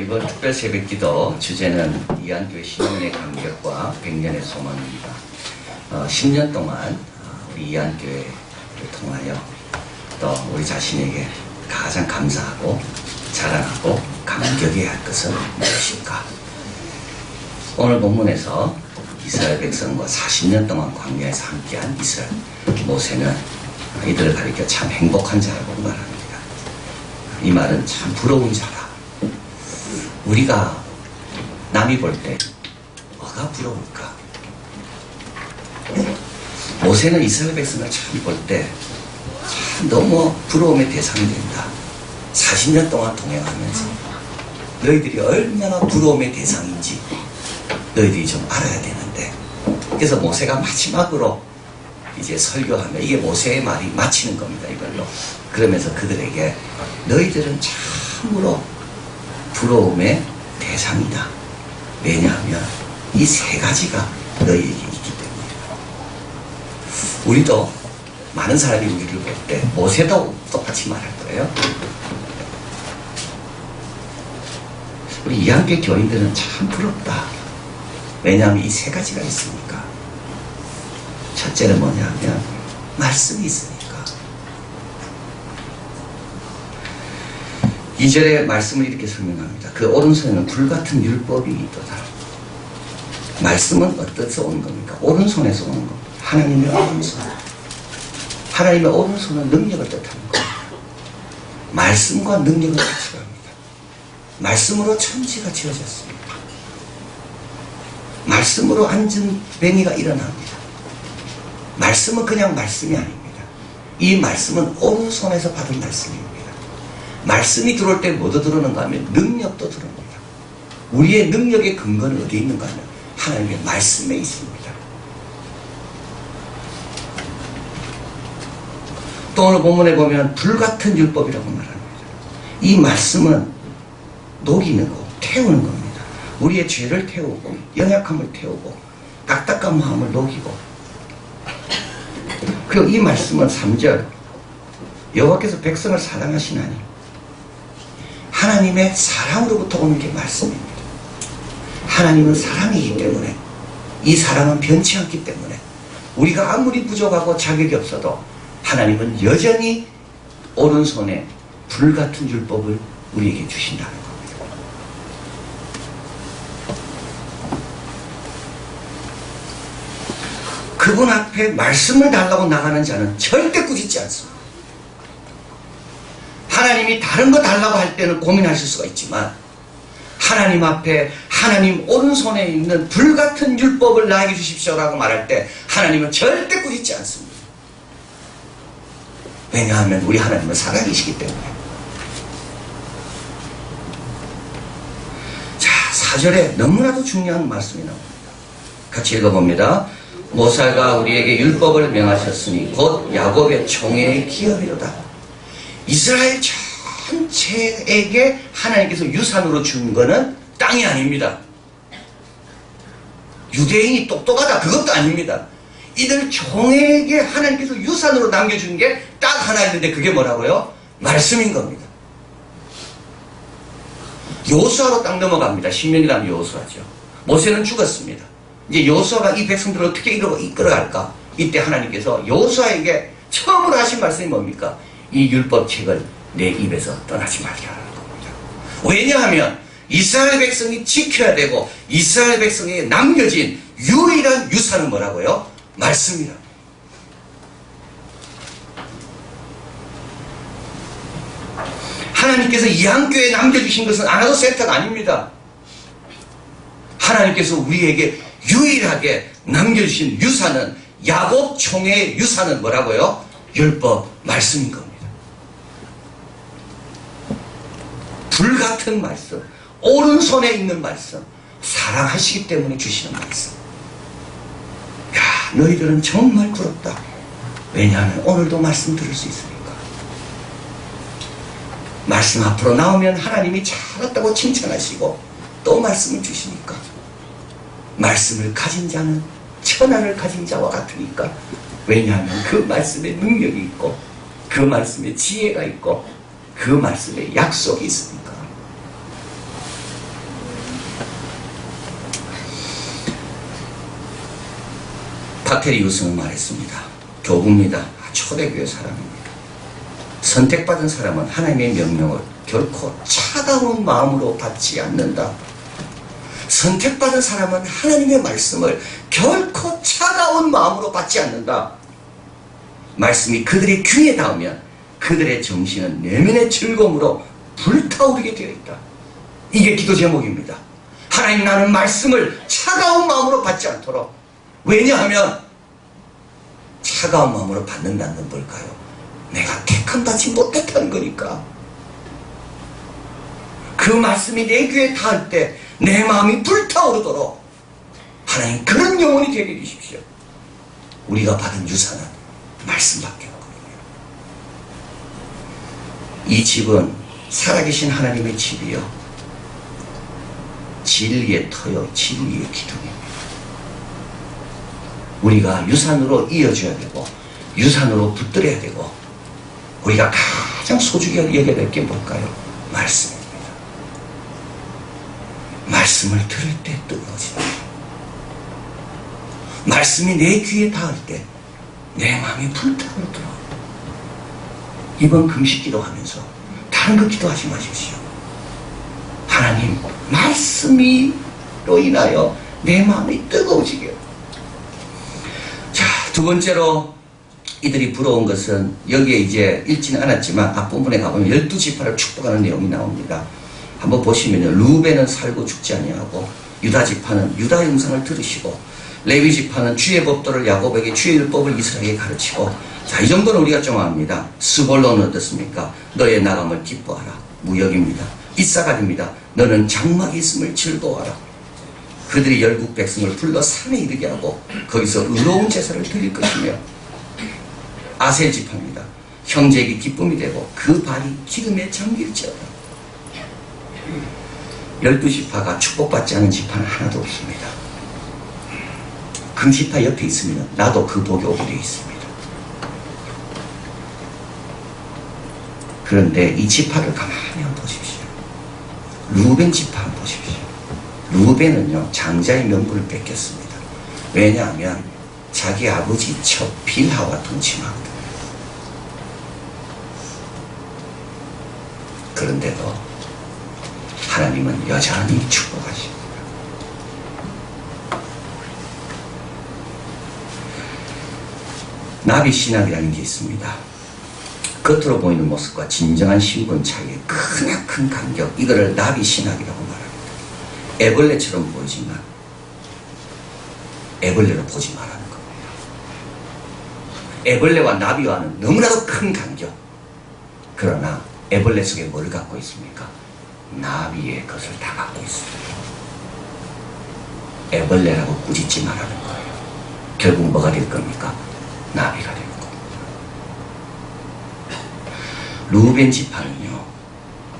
이번 특별 새벽기도 주제는 이한교회 10년의 감격과 100년의 소망입니다. 10년 동안 우리 이한교회를 통하여 또 우리 자신에게 가장 감사하고 자랑하고 감격해야 할 것은 무엇일까? 오늘 본문에서 이스라엘 백성과 40년 동안 광야에서 함께한 이스라엘 모세는 이들을 가리켜 참 행복한 자라고 말합니다. 이 말은 참 부러운 자라. 우리가 남이 볼 때 뭐가 부러울까? 모세는 이스라엘 백성을 참 볼 때 참 너무 부러움의 대상이 된다. 40년 동안 동행하면서 너희들이 얼마나 부러움의 대상인지 너희들이 좀 알아야 되는데, 그래서 모세가 마지막으로 이제 설교하며 이게 모세의 말이 마치는 겁니다. 이걸로 그러면서 그들에게 너희들은 참으로 부러움의 대상이다. 왜냐하면 이 세 가지가 너희에게 있기 때문이다. 우리도 많은 사람이 우리를 볼 때 모세도 똑같이 말할 거예요. 우리 이한교회 교인들은 참 부럽다. 왜냐하면 이 세 가지가 있으니까. 첫째는 뭐냐면 말씀이 있으니까. 2절의 말씀을 이렇게 설명합니다. 그 오른손에는 불같은 율법이 있도다. 말씀은 어디서 오는 겁니까? 오른손에서 오는 겁니다. 하나님의 오른손. 하나님의 오른손은 능력을 뜻하는 겁니다. 말씀과 능력을 같이 갑니다. 말씀으로 천지가 지어졌습니다. 말씀으로 앉은 뱅이가 일어납니다. 말씀은 그냥 말씀이 아닙니다. 이 말씀은 오른손에서 받은 말씀입니다. 말씀이 들어올 때 뭐도 들어오는가 하면 능력도 들어옵니다. 우리의 능력의 근거는 어디에 있는가 하면 하나님의 말씀에 있습니다. 또 오늘 본문에 보면 불같은 율법이라고 말합니다. 이 말씀은 녹이는 거, 태우는 겁니다. 우리의 죄를 태우고 연약함을 태우고 딱딱한 마음을 녹이고, 그리고 이 말씀은 3절 여호와께서 백성을 사랑하시나니 하나님의 사랑으로부터 오는 게 말씀입니다. 하나님은 사랑이기 때문에, 이 사랑은 변치 않기 때문에 우리가 아무리 부족하고 자격이 없어도 하나님은 여전히 오른손에 불같은 율법을 우리에게 주신다는 겁니다. 그분 앞에 말씀을 달라고 나가는 자는 절대 꾸짖지 않습니다. 하나님이 다른 거 달라고 할 때는 고민하실 수가 있지만, 하나님 앞에 하나님 오른손에 있는 불같은 율법을 나에게 주십시오라고 말할 때 하나님은 절대 꾸짖지 않습니다. 왜냐하면 우리 하나님은 사랑이시기 때문에. 자, 4절에 너무나도 중요한 말씀이 나옵니다. 같이 읽어봅니다. 모세가 우리에게 율법을 명하셨으니 곧 야곱의 총회의 기업이로다. 이스라엘 전체에게 하나님께서 유산으로 준 것은 땅이 아닙니다. 유대인이 똑똑하다, 그것도 아닙니다. 이들 총회에게 하나님께서 유산으로 남겨준 게 딱 하나 있는데 그게 뭐라고요? 말씀인 겁니다. 여호수아로 딱 넘어갑니다. 신명기라면 여호수아죠. 모세는 죽었습니다. 이제 여호수아가 이 백성들을 어떻게 이끌어갈까? 이때 하나님께서 여호수아에게 처음으로 하신 말씀이 뭡니까? 이 율법책을 내 입에서 떠나지 말게 하라는 겁니다. 왜냐하면 이스라엘 백성이 지켜야 되고 이스라엘 백성에게 남겨진 유일한 유산은 뭐라고요? 말씀이라. 하나님께서 이한교회에 남겨주신 것은 하나도 세트가 아닙니다. 하나님께서 우리에게 유일하게 남겨주신 유산은, 야곱 총회의 유산은 뭐라고요? 율법, 말씀인 겁니다. 불같은 말씀, 오른손에 있는 말씀, 사랑하시기 때문에 주시는 말씀. 야, 너희들은 정말 부럽다. 왜냐하면 오늘도 말씀 들을 수 있으니까. 말씀 앞으로 나오면 하나님이 잘했다고 칭찬하시고 또 말씀을 주시니까, 말씀을 가진 자는 천하를 가진 자와 같으니까. 왜냐하면 그 말씀에 능력이 있고 그 말씀에 지혜가 있고 그 말씀에 약속이 있으니까. 파테리우스는 말했습니다. 교부입니다. 초대교회 사람입니다. 선택받은 사람은 하나님의 명령을 결코 차가운 마음으로 받지 않는다. 선택받은 사람은 하나님의 말씀을 결코 차가운 마음으로 받지 않는다. 말씀이 그들의 귀에 닿으면 그들의 정신은 내면의 즐거움으로 불타오르게 되어 있다. 이게 기도 제목입니다. 하나님, 나는 말씀을 차가운 마음으로 받지 않도록. 왜냐하면 차가운 마음으로 받는다는 건 뭘까요? 내가 택함받지 못했다는 거니까. 그 말씀이 내 귀에 닿을 때 내 마음이 불타오르도록 하나님, 그런 영혼이 되게 해주십시오. 우리가 받은 유산은 말씀밖에 없거든요. 이 집은 살아계신 하나님의 집이요, 진리의 터요, 진리의 기둥입니다. 우리가 유산으로 이어줘야 되고 유산으로 붙들어야 되고, 우리가 가장 소중히 여겨야 될 게 뭘까요? 말씀입니다. 말씀을 들을 때 뜨거워진다. 말씀이 내 귀에 닿을 때 내 마음이 불타오르더라. 이번 금식 기도하면서 다른 거 기도하지 마십시오. 하나님, 말씀이로 인하여 내 마음이 뜨거워지게. 자, 두 번째로 이들이 부러운 것은, 여기에 이제 읽지는 않았지만 앞부분에 가보면 12지파를 축복하는 내용이 나옵니다. 한번 보시면요, 루벤은 살고 죽지 아니하고, 유다 지파는 유다 영상을 들으시고, 레위 지파는 주의 법도를 야곱에게, 주의 율법을 이스라엘에게 가르치고. 자, 이 정도는 우리가 좀 압니다. 스볼론은 어떻습니까? 너의 나감을 기뻐하라. 무역입니다. 이사갈입니다. 너는 장막이 있음을 즐거워하라. 그들이 열국 백성을 불러 산에 이르게 하고 거기서 의로운 제사를 드릴 것이며. 아셀 지파입니다. 형제에게 기쁨이 되고 그 발이 기름에 잠길지어다. 12지파가 축복받지 않은 지파는 하나도 없습니다. 금지파 옆에 있으면 나도 그 복이 오게 되어 있습니다. 그런데 이 지파를 가만히 한번 보십시오. 루벤 지파 한번 보십시오. 루벤은요, 장자의 명분을 뺏겼습니다. 왜냐하면 자기 아버지 첩 빌하와 동침하거든요. 그런데도 하나님은 여전히 축복하십니다. 나비신학이라는 게 있습니다. 겉으로 보이는 모습과 진정한 신분 차이에 크나큰 간격, 이거를 나비신학이라고 말합니다. 애벌레처럼 보이지만 애벌레로 보지 말라는 겁니다. 애벌레와 나비와는 너무나도 큰 간격. 그러나 애벌레 속에 뭘 갖고 있습니까? 나비의 것을 다 갖고 있습니다. 애벌레라고 꾸짖지 말라는 거예요. 결국 뭐가 될 겁니까? 나비가 될 겁니다. 루벤 지파는요,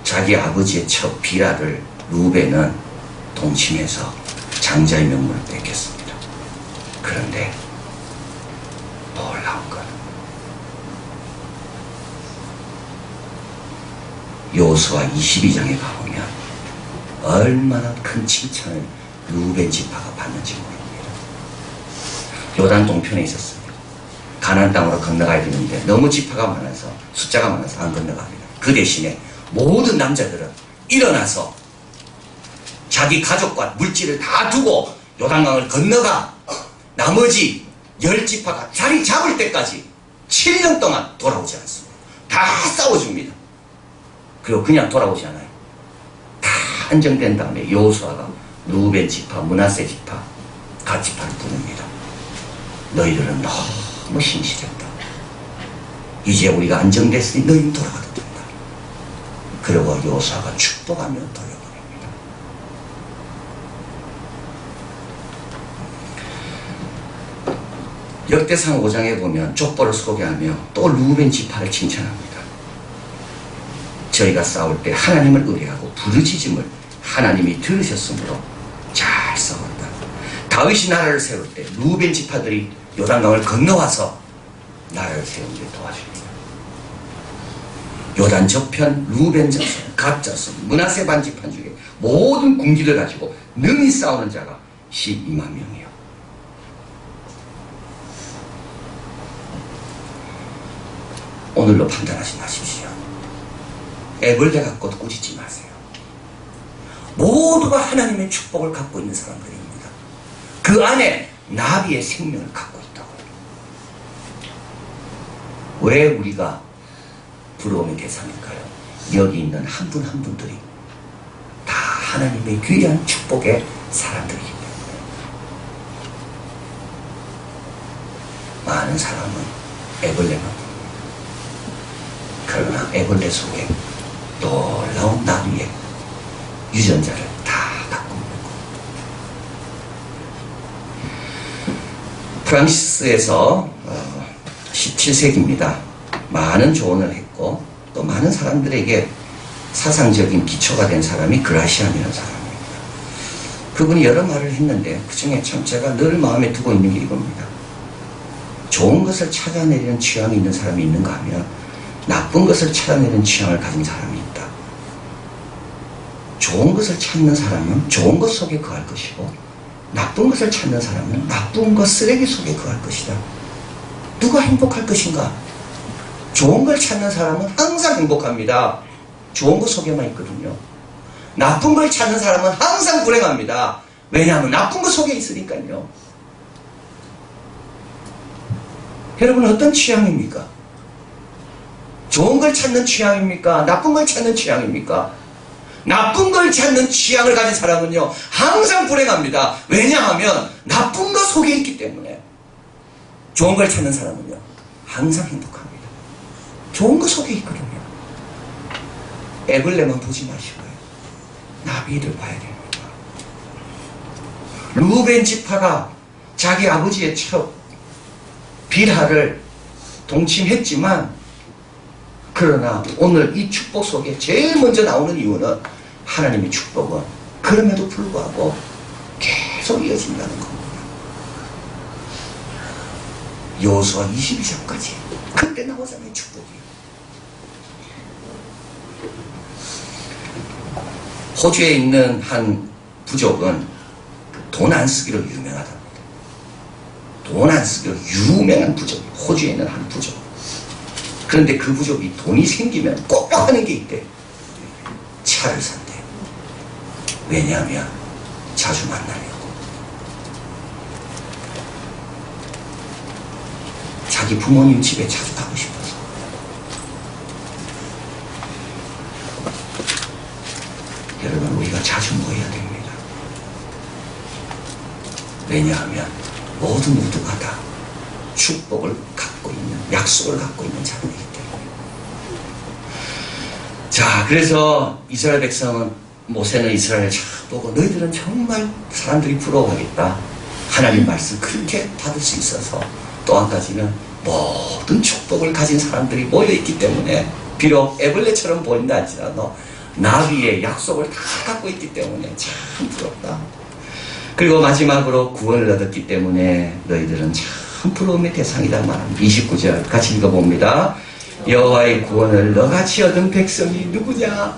자기 아버지의 첩 비라를 루벤은 동침해서 장자의 명분을 뺏겼습니다. 그런데 놀라운 건, 여호수아 22장에 가보면 얼마나 큰 칭찬을 루벤 지파가 받는지 모릅니다. 요단 동편에 있었습니다. 가나안 땅으로 건너가야 되는데 너무 지파가 많아서, 숫자가 많아서 안 건너갑니다. 그 대신에 모든 남자들은 일어나서 자기 가족과 물질을 다 두고 요단강을 건너가 나머지 10지파가 자리 잡을 때까지 7년 동안 돌아오지 않습니다. 다 싸워줍니다. 그리고 그냥 돌아오지 않아요. 다 안정된 다음에 여호수아가 루벤 지파, 므낫세 지파, 갓 지파를 부릅니다. 너희들은 너무 신실했다. 이제 우리가 안정됐으니 너희는 돌아가도 된다. 그리고 여호수아가 축복하며 돌려보냅니다. 역대상 5장에 보면 족보를 소개하며 또 루벤 지파를 칭찬합니다. 저희가 싸울 때 하나님을 의뢰하고 부르짖음을 하나님이 들으셨으므로 잘 싸웠다. 다윗이 나라를 세울 때 루벤 지파들이 요단강을 건너와서 나라를 세우는 데 도와줍니다. 요단 저편, 루벤 저편, 갓 저편, 므낫세 반지파 중에 모든 군기를 가지고 능히 싸우는 자가 12만 명이요. 오늘로 판단하지 마십시오. 애벌레 갖고 꾸짖지 마세요. 모두가 하나님의 축복을 갖고 있는 사람들입니다. 그 안에 나비의 생명을 갖고 있다고요. 왜 우리가 부러움의 대상일까요? 여기 있는 한 분 한 분들이 다 하나님의 귀한 축복의 사람들이기 때문에. 많은 사람은 애벌레만 봅니다. 그러나 애벌레 속에 놀라운 나비의 유전자를 다 갖고 있는 겁니다. 프랑스에서 17세기입니다. 많은 조언을 했고 또 많은 사람들에게 사상적인 기초가 된 사람이 그라시안이라는 사람입니다. 그분이 여러 말을 했는데 그 중에 참 제가 늘 마음에 두고 있는 게 이겁니다. 좋은 것을 찾아내는 취향이 있는 사람이 있는가 하면 나쁜 것을 찾아내는 취향을 가진 사람이 있다. 좋은 것을 찾는 사람은 좋은 것 속에 거할 것이고 나쁜 것을 찾는 사람은 나쁜 것 쓰레기 속에 거할 것이다. 누가 행복할 것인가? 좋은 걸 찾는 사람은 항상 행복합니다. 좋은 것 속에만 있거든요. 나쁜 걸 찾는 사람은 항상 불행합니다. 왜냐하면 나쁜 것 속에 있으니까요. 여러분 어떤 취향입니까? 좋은 걸 찾는 취향입니까? 나쁜 걸 찾는 취향입니까? 나쁜 걸 찾는 취향을 가진 사람은요 항상 불행합니다. 왜냐하면 나쁜 것 속에 있기 때문에. 좋은 걸 찾는 사람은요 항상 행복합니다. 좋은 것 속에 있거든요. 애벌레만 보지 마시고요 나비를 봐야 됩니다. 루벤 지파가 자기 아버지의 첩 빌하를 동침했지만 그러나 오늘 이 축복 속에 제일 먼저 나오는 이유는 하나님의 축복은 그럼에도 불구하고 계속 이어진다는 겁니다. 여호수아 22장까지 그때 나오잖아요. 축복이. 호주에 있는 한 부족은 돈 안 쓰기로 유명하답니다. 돈 안 쓰기로 유명한 부족, 호주에 있는 한 부족. 그런데 그 부족이 돈이 생기면 꼭 하는 게 있대. 차를 산대. 왜냐하면 자주 만나려고. 자기 부모님 집에 자주 가고 싶어서. 여러분 우리가 자주 모여야 됩니다. 왜냐하면 모두가 다 축복을 갖고 있는, 약속을 갖고 있는 자들이기 때문에. 자, 그래서 이스라엘 백성은, 모세는 이스라엘을 쫙 보고 너희들은 정말 사람들이 부러워하겠다. 하나님 말씀 그렇게 받을 수 있어서. 또 한 가지는 모든 축복을 가진 사람들이 모여있기 때문에 비록 애벌레처럼 보인다 할지라도 나비의 약속을 다 갖고 있기 때문에 참 부럽다. 그리고 마지막으로 구원을 얻었기 때문에 너희들은 참 부러움의 대상이다 말합니다. 29절 같이 읽어봅니다. 여호와의 구원을 너같이 얻은 백성이 누구냐?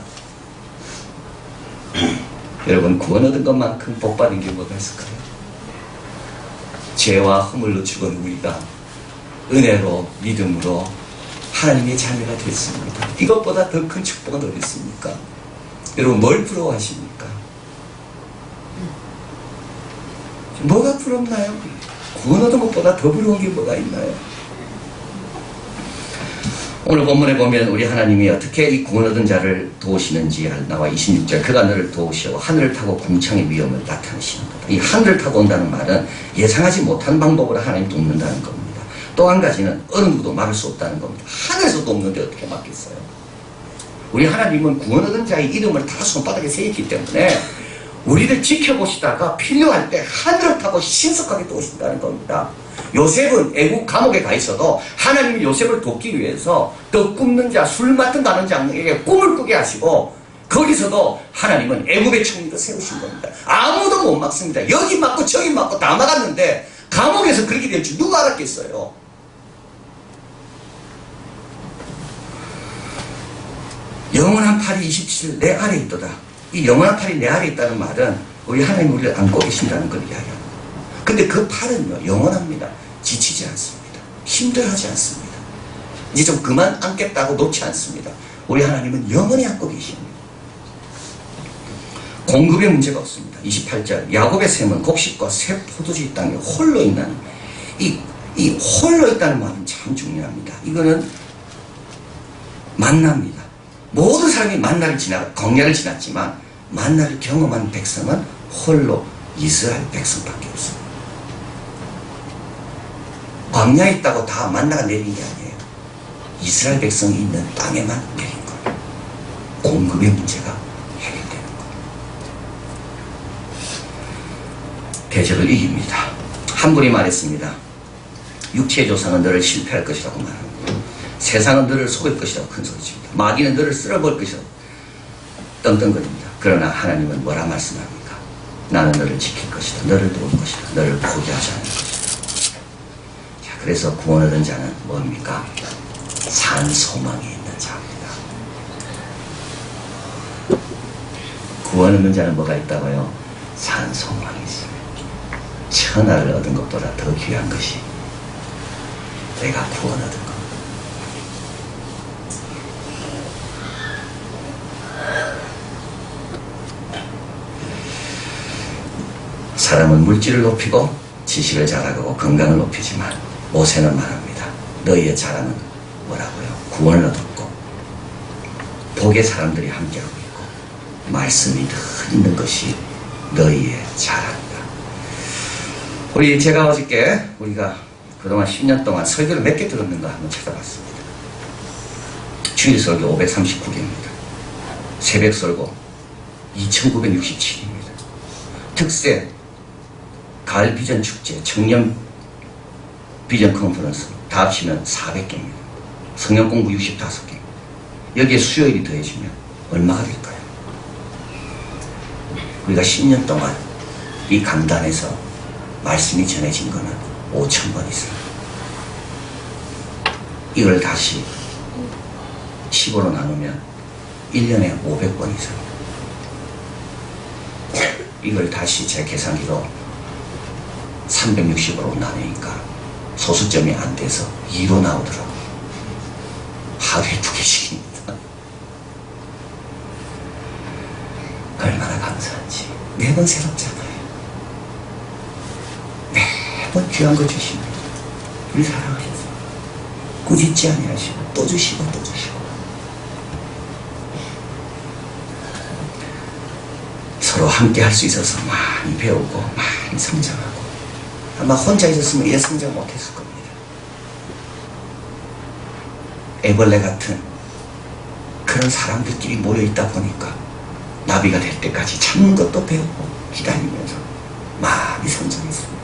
여러분 구원 얻은 것만큼 복 받은 게 뭐가 있을까요? 죄와 허물로 죽은 우리가 은혜로 믿음으로 하나님의 자녀가 됐습니다. 이것보다 더 큰 축복은 어디 있습니까? 여러분 뭘 부러워하십니까? 뭐가 부럽나요? 구원 얻은 것보다 더 부러운 게 뭐가 있나요? 오늘 본문에 보면 우리 하나님이 어떻게 이 구원 얻은 자를 도우시는지 나와 26절 그가 너를 도우시고 하늘을 타고 궁창의 위험을 나타내시는 거다. 이 하늘을 타고 온다는 말은 예상하지 못한 방법으로 하나님 돕는다는 겁니다. 또 한 가지는 어느 누구도 막을 수 없다는 겁니다. 하늘에서 돕는데 어떻게 막겠어요? 우리 하나님은 구원 얻은 자의 이름을 다 손바닥에 새겼기 때문에 우리를 지켜보시다가 필요할 때 하늘을 타고 신속하게 도우신다는 겁니다. 요셉은 애국 감옥에 가 있어도 하나님이 요셉을 돕기 위해서 떡 굽는 자, 술 맡은 다른 장에게 꿈을 꾸게 하시고 거기서도 하나님은 애국의 총리도 세우신 겁니다. 아무도 못 막습니다. 여기 막고 저기 막고 다 막았는데 감옥에서 그렇게 될 줄 누가 알았겠어요? 영원한 팔이 27 내 아래에 있도다. 이 영원한 팔이 내 아래에 있다는 말은 우리 하나님 우리를 안고 계신다는 걸 이야기합니다. 근데 그 팔은요 영원합니다. 지치지 않습니다. 힘들어하지 않습니다. 이제 좀 그만 안겠다고 놓지 않습니다. 우리 하나님은 영원히 안고 계십니다. 공급의 문제가 없습니다. 28절 야곱의 샘은 곡식과 새 포도주 땅에 홀로 있다는 이 홀로 있다는 말은 참 중요합니다. 이거는 만나입니다. 모든 사람이 만나를 광야를 지났지만 만나를 경험한 백성은 홀로 이스라엘 백성밖에 없습니다. 광야에 있다고 다 만나가 내린 게 아니에요. 이스라엘 백성이 있는 땅에만 내린 거예요. 공급의 문제가 해결되는 거예요. 대적을 이깁니다. 한 분이 말했습니다. 육체의 조상은 너를 실패할 것이라고 말합니다. 세상은 너를 속일 것이라고 큰 소리칩니다. 마귀는 너를 쓸어버릴 것이라고 떵떵거립니다. 그러나 하나님은 뭐라 말씀합니까? 나는 너를 지킬 것이다. 너를 도울 것이다. 너를 포기하지 않을 것이다. 자, 그래서 구원 얻은 자는 뭡니까? 산 소망이 있는 자입니다. 구원 얻는 자는 뭐가 있다고요? 산 소망이 있어요. 천하를 얻은 것보다 더 귀한 것이 내가 구원 얻은 것. 사람은 물질을 높이고 지식을 자랑하고 건강을 높이지만 모세는 말합니다. 너희의 자랑은 뭐라고요? 구원을 얻었고 복의 사람들이 함께하고 있고 말씀이 늘 있는 것이 너희의 자랑이다. 제가 어저께 우리가 그동안 10년 동안 설교를 몇 개 들었는가 한번 찾아봤습니다. 주일 설교 539개입니다. 새벽 설교 2967입니다. 특세 가을 비전 축제, 청년 비전 컨퍼런스 다 합치면 400개입니다. 성경 공부 65개. 여기에 수요일이 더해지면 얼마가 될까요? 우리가 10년 동안 이 강단에서 말씀이 전해진 거는 5,000번 이상. 이걸 다시 15로 나누면 1년에 500번 이상. 이걸 다시 제 계산기로 360으로 나누니까 소수점이 안 돼서 2로 나오더라고요. 하루에 2개씩입니다. 얼마나 감사한지. 매번 새롭잖아요. 매번 귀한 거 주십니다. 우리 사랑하셔서 꾸짖지 아니하시고 또 주시고 또 주시고 서로 함께 할 수 있어서 많이 배우고 많이 성장하고 아마 혼자 있었으면 이래 성장 못했을 겁니다. 애벌레 같은 그런 사람들끼리 모여있다 보니까 나비가 될 때까지 참는 것도 배우고 기다리면서 많이 성장했습니다.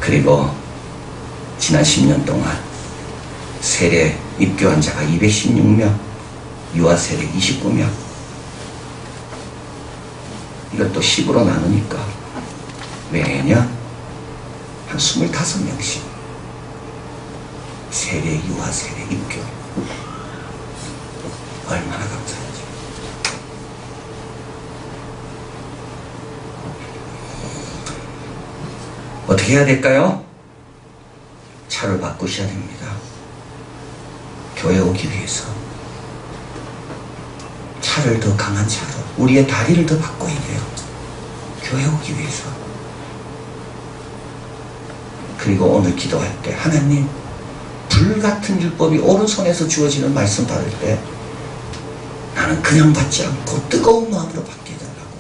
그리고 지난 10년 동안 세례 입교한 자가 216명, 유아 세례 29명. 이것도 10으로 나누니까 매년 한 25명씩 세례, 유아 세례, 입교. 얼마나 감사하죠. 어떻게 해야 될까요? 차를 바꾸셔야 됩니다. 교회 오기 위해서 차를 더 강한 차로 우리의 다리를 더 바꿔야 돼요. 교회 오기 위해서. 그리고 오늘 기도할 때 하나님 불같은 율법이 오른손에서 주어지는 말씀 받을 때 나는 그냥 받지 않고 뜨거운 마음으로 받게 해달라고.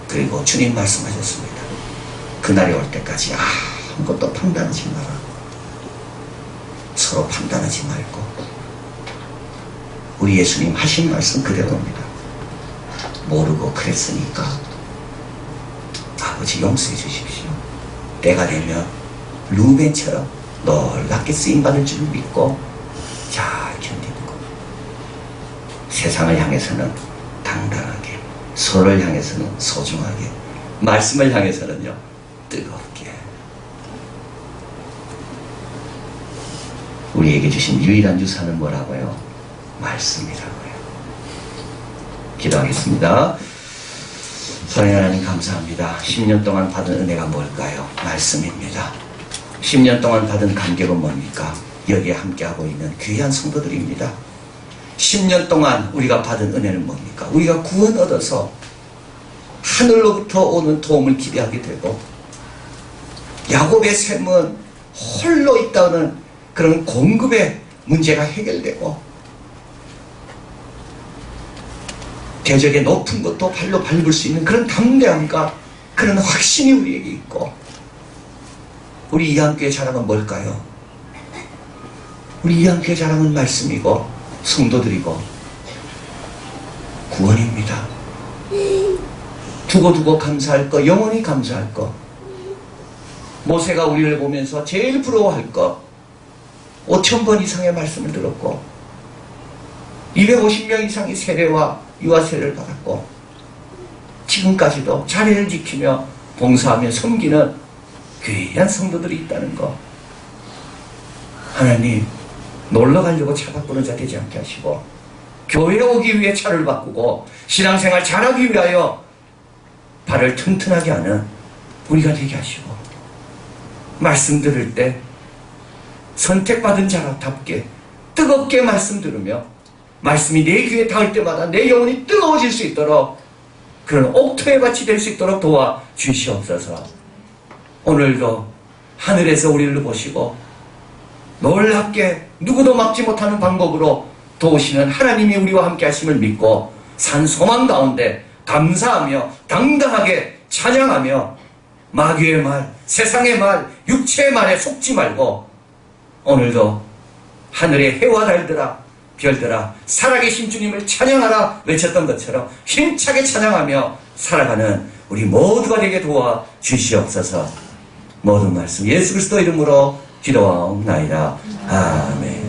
그리고 주님 말씀하셨습니다. 그날이 올 때까지 아무것도 판단하지 마라. 서로 판단하지 말고 우리 예수님 하신 말씀 그대로입니다. 모르고 그랬으니까 아버지 용서해 주십시오. 때가 되면 루벤처럼 놀랍게 쓰임받을 줄 믿고 잘 견디는 것. 세상을 향해서는 당당하게, 서로를 향해서는 소중하게, 말씀을 향해서는요 뜨겁게. 우리에게 주신 유일한 유산은 뭐라고요? 말씀이라고요. 기도하겠습니다. 사랑하는 하나님 감사합니다. 10년 동안 받은 은혜가 뭘까요? 말씀입니다. 10년 동안 받은 감격은 뭡니까? 여기에 함께하고 있는 귀한 성도들입니다. 10년 동안 우리가 받은 은혜는 뭡니까? 우리가 구원 얻어서 하늘로부터 오는 도움을 기대하게 되고, 야곱의 샘은 홀로 있다는 그런 공급의 문제가 해결되고, 대적의 높은 것도 발로 밟을 수 있는 그런 담대함과 그런 확신이 우리에게 있고, 우리 이한교의 자랑은 뭘까요? 우리 이한교의 자랑은 말씀이고 성도들이고 구원입니다. 두고두고 감사할 거, 영원히 감사할 거, 모세가 우리를 보면서 제일 부러워할 거, 5,000번 이상의 말씀을 들었고 250명 이상의 세례와 유아 세례를 받았고, 지금까지도 자리를 지키며 봉사하며 섬기는 귀한 성도들이 있다는 거, 하나님 놀러 가려고 차 바꾸는 자 되지 않게 하시고, 교회에 오기 위해 차를 바꾸고 신앙생활 잘하기 위하여 발을 튼튼하게 하는 우리가 되게 하시고, 말씀 들을 때 선택받은 자답게 뜨겁게 말씀 들으며 말씀이 내 귀에 닿을 때마다 내 영혼이 뜨거워질 수 있도록, 그런 옥토의 밭이 될 수 있도록 도와주시옵소서. 오늘도 하늘에서 우리를 보시고 놀랍게 누구도 막지 못하는 방법으로 도우시는 하나님이 우리와 함께 하심을 믿고 산 소망 가운데 감사하며 당당하게 찬양하며, 마귀의 말, 세상의 말, 육체의 말에 속지 말고 오늘도 하늘의 해와 달들아 별들아 살아계신 주님을 찬양하라 외쳤던 것처럼 힘차게 찬양하며 살아가는 우리 모두가 되게 도와주시옵소서. 모든 말씀 예수 그리스도 이름으로 기도하옵나이다. 아멘.